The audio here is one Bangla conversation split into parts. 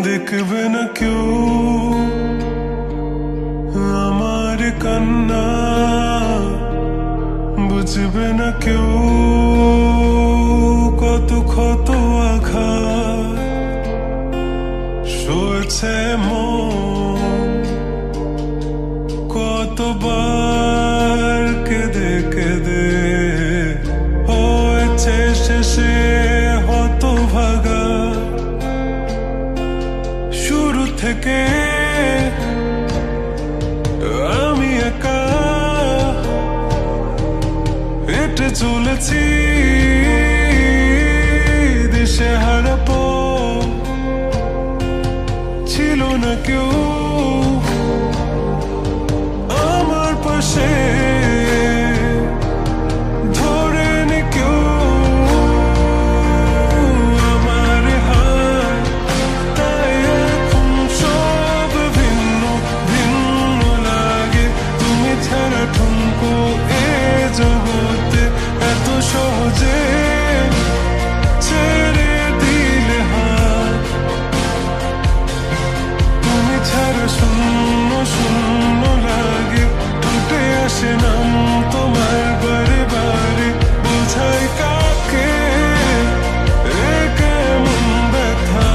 দেখবে না কেউ আমার কান্না, বুঝবে না কেউ কত ক্ষত আঘাত সয়েছে মন, কতবার কেঁদে কেঁদে হয়েছে শেষে হতভাগা। শুরু থেকে আমি একা হেঁটে চলেছি দেশে হারা পথ, ছিল না কেউ আমার পাশে, ধরে নি কেউ আমার হাত। তাই এখন সব ভিন্ন ভিন্ন লাগে, তুমি ছাড়া ঠুনকো এ জগতে এত সহজে ছেড়ে দিলে হাত। তুমি ছাড়া শূন্য শূন্য লাগে, টুটে আসে নাম তোমার বারে বারে, বোঝাই কাকে এ কেমন ব্যথা।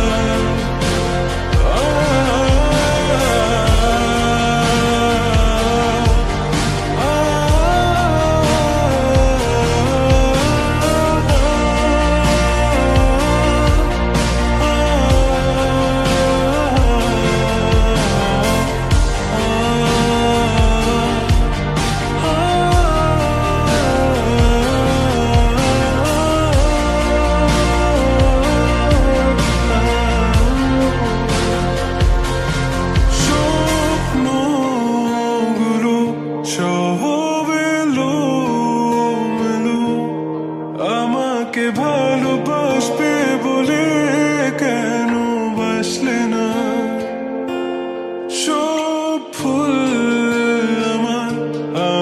স্বপ্নগুলো সব এলোমেলো, আমাকে ভালোবাসবে বলে কেন বাসলে না। সব ফুল আমার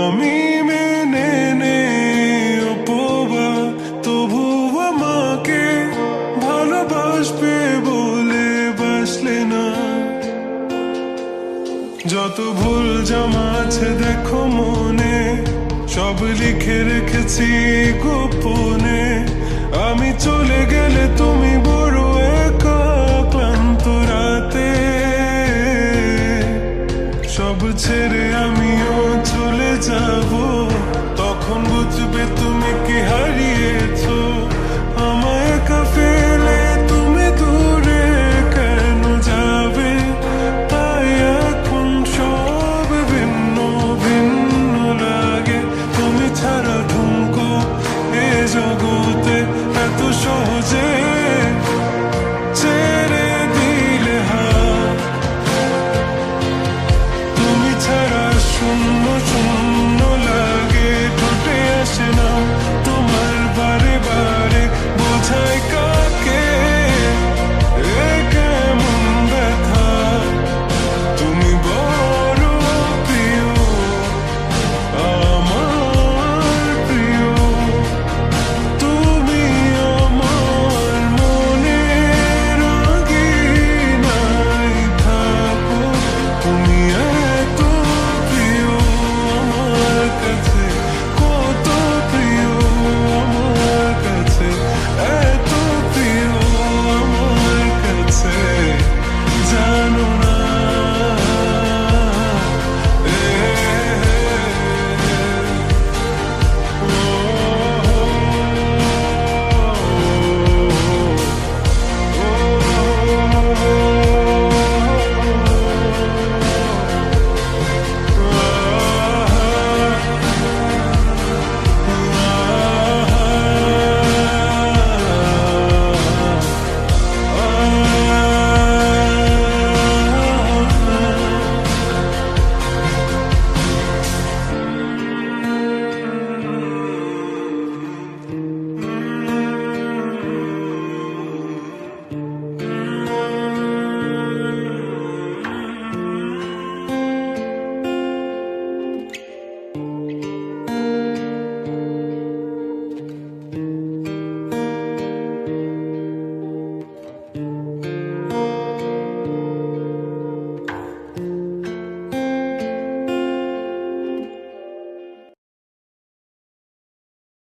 আমি মেনে নেই অপবাদ, তবু আমাকে ভালোবাসবে বলে বাসলে না। যত ভুল জমা আছে দেখো মনে, সব লিখে রেখেছি গোপনে। আমি চলে গেলে তুমি বড়